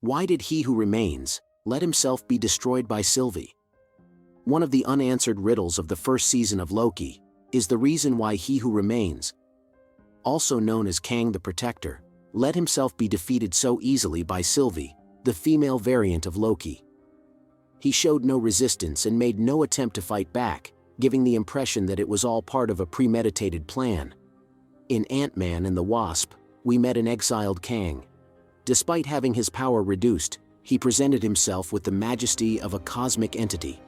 Why did he who remains let himself be destroyed by Sylvie? One of the unanswered riddles of the first season of Loki is the reason why he who remains, also known as Kang the Protector, let himself be defeated so easily by Sylvie, the female variant of Loki. He showed no resistance and made no attempt to fight back, giving the impression that it was all part of a premeditated plan. In Ant-Man and the Wasp, we met an exiled Kang. Despite having his power reduced, he presented himself with the majesty of a cosmic entity.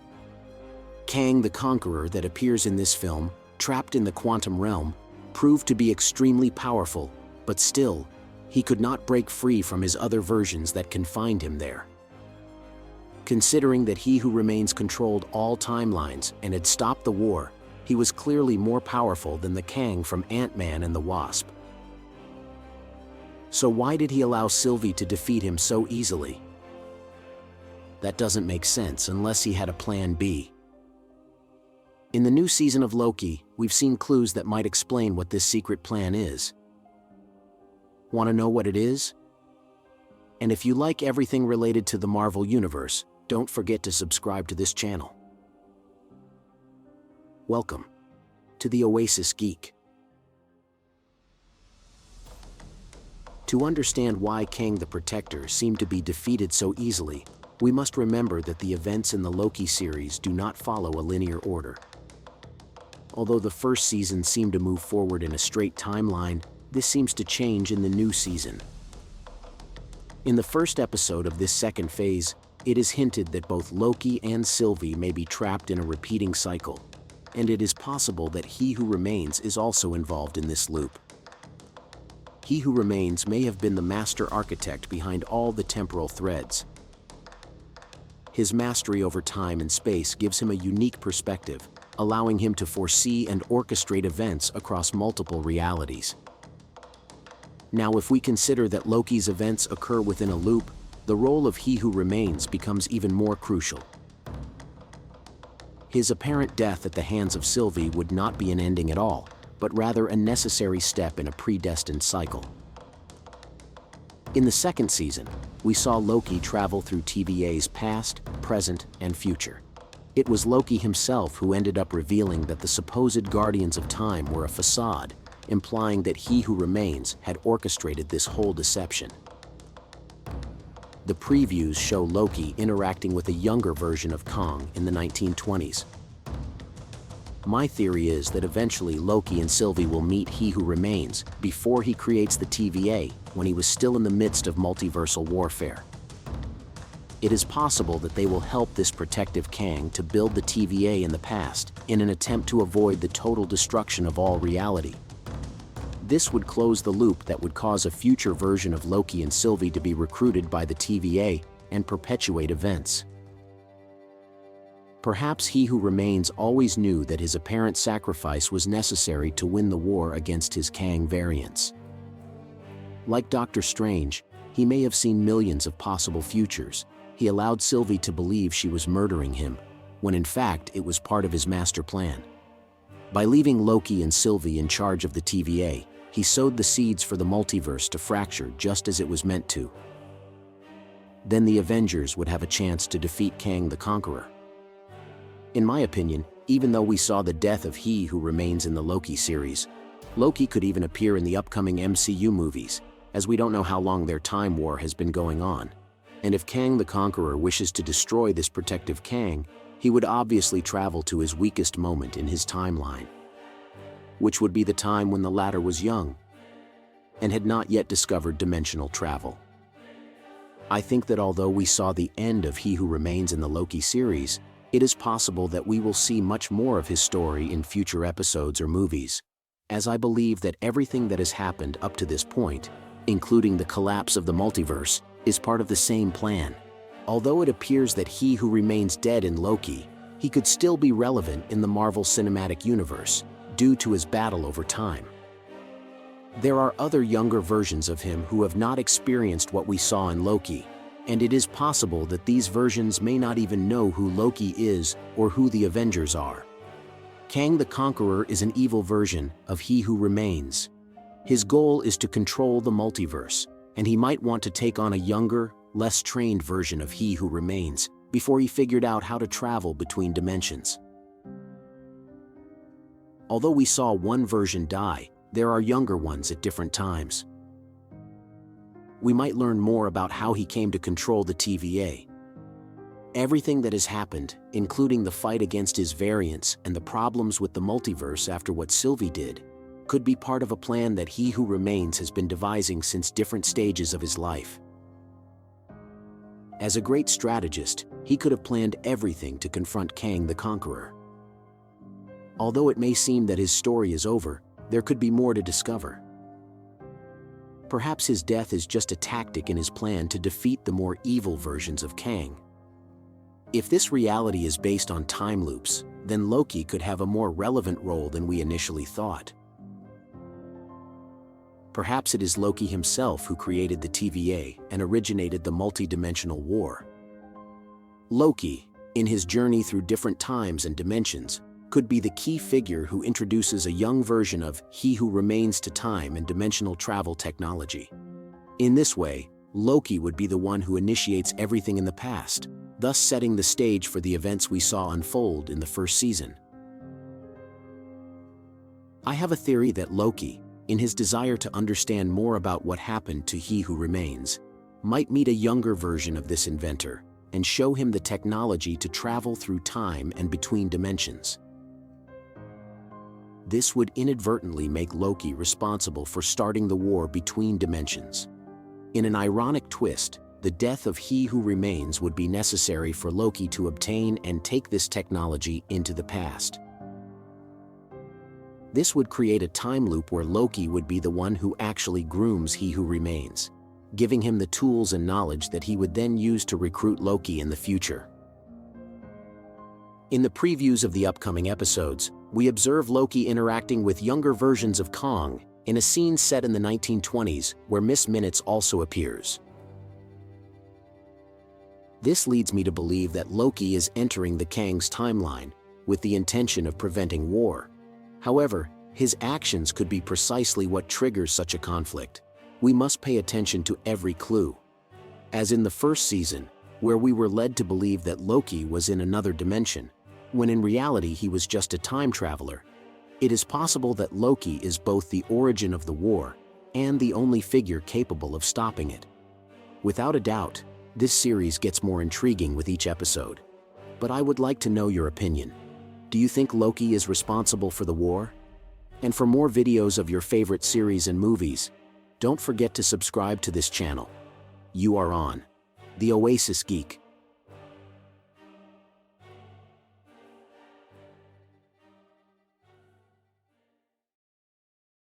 Kang the Conqueror that appears in this film, trapped in the quantum realm, proved to be extremely powerful, but still, he could not break free from his other versions that confined him there. Considering that he who remains controlled all timelines and had stopped the war, he was clearly more powerful than the Kang from Ant-Man and the Wasp. So why did he allow Sylvie to defeat him so easily? That doesn't make sense unless he had a plan B. In the new season of Loki, we've seen clues that might explain what this secret plan is. Want to know what it is? And if you like everything related to the Marvel Universe, don't forget to subscribe to this channel. Welcome to the Oasis Geek. To understand why Kang the Protector seemed to be defeated so easily, we must remember that the events in the Loki series do not follow a linear order. Although the first season seemed to move forward in a straight timeline, this seems to change in the new season. In the first episode of this second phase, it is hinted that both Loki and Sylvie may be trapped in a repeating cycle, and it is possible that He Who Remains is also involved in this loop. He Who Remains may have been the master architect behind all the temporal threads. His mastery over time and space gives him a unique perspective, allowing him to foresee and orchestrate events across multiple realities. Now, if we consider that Loki's events occur within a loop, the role of He Who Remains becomes even more crucial. His apparent death at the hands of Sylvie would not be an ending at all, but rather a necessary step in a predestined cycle. In the second season, we saw Loki travel through TVA's past, present, and future. It was Loki himself who ended up revealing that the supposed Guardians of Time were a facade, implying that He Who Remains had orchestrated this whole deception. The previews show Loki interacting with a younger version of Kang in the 1920s. My theory is that eventually Loki and Sylvie will meet He Who Remains before he creates the TVA when he was still in the midst of multiversal warfare. It is possible that they will help this protective Kang to build the TVA in the past in an attempt to avoid the total destruction of all reality. This would close the loop that would cause a future version of Loki and Sylvie to be recruited by the TVA and perpetuate events. Perhaps He Who Remains always knew that his apparent sacrifice was necessary to win the war against his Kang variants. Like Doctor Strange, he may have seen millions of possible futures. He allowed Sylvie to believe she was murdering him, when in fact it was part of his master plan. By leaving Loki and Sylvie in charge of the TVA, he sowed the seeds for the multiverse to fracture just as it was meant to. Then the Avengers would have a chance to defeat Kang the Conqueror. In my opinion, even though we saw the death of He Who Remains in the Loki series, Loki could even appear in the upcoming MCU movies, as we don't know how long their time war has been going on. And if Kang the Conqueror wishes to destroy this protective Kang, he would obviously travel to his weakest moment in his timeline, which would be the time when the latter was young and had not yet discovered dimensional travel. I think that although we saw the end of He Who Remains in the Loki series, it is possible that we will see much more of his story in future episodes or movies, as I believe that everything that has happened up to this point, including the collapse of the multiverse, is part of the same plan. Although it appears that He Who Remains dead in Loki, he could still be relevant in the Marvel Cinematic Universe due to his battle over time. There are other younger versions of him who have not experienced what we saw in Loki, and it is possible that these versions may not even know who Loki is or who the Avengers are. Kang the Conqueror is an evil version of He Who Remains. His goal is to control the multiverse, and he might want to take on a younger, less trained version of He Who Remains before he figured out how to travel between dimensions. Although we saw one version die, there are younger ones at different times. We might learn more about how he came to control the TVA. Everything that has happened, including the fight against his variants and the problems with the multiverse after what Sylvie did, could be part of a plan that He Who Remains has been devising since different stages of his life. As a great strategist, he could have planned everything to confront Kang the Conqueror. Although it may seem that his story is over, there could be more to discover. Perhaps his death is just a tactic in his plan to defeat the more evil versions of Kang. If this reality is based on time loops, then Loki could have a more relevant role than we initially thought. Perhaps it is Loki himself who created the TVA and originated the multi-dimensional war. Loki, in his journey through different times and dimensions, could be the key figure who introduces a young version of He Who Remains to time and dimensional travel technology. In this way, Loki would be the one who initiates everything in the past, thus setting the stage for the events we saw unfold in the first season. I have a theory that Loki, in his desire to understand more about what happened to He Who Remains, might meet a younger version of this inventor and show him the technology to travel through time and between dimensions. This would inadvertently make Loki responsible for starting the war between dimensions. In an ironic twist, the death of He Who Remains would be necessary for Loki to obtain and take this technology into the past. This would create a time loop where Loki would be the one who actually grooms He Who Remains, giving him the tools and knowledge that he would then use to recruit Loki in the future. In the previews of the upcoming episodes, we observe Loki interacting with younger versions of Kang in a scene set in the 1920s where Miss Minutes also appears. This leads me to believe that Loki is entering the Kang's timeline with the intention of preventing war. However, his actions could be precisely what triggers such a conflict. We must pay attention to every clue. As in the first season, where we were led to believe that Loki was in another dimension, when in reality he was just a time traveler, it is possible that Loki is both the origin of the war and the only figure capable of stopping it. Without a doubt, this series gets more intriguing with each episode. But I would like to know your opinion. Do you think Loki is responsible for the war? And for more videos of your favorite series and movies, don't forget to subscribe to this channel. You are on The Oasis Geek.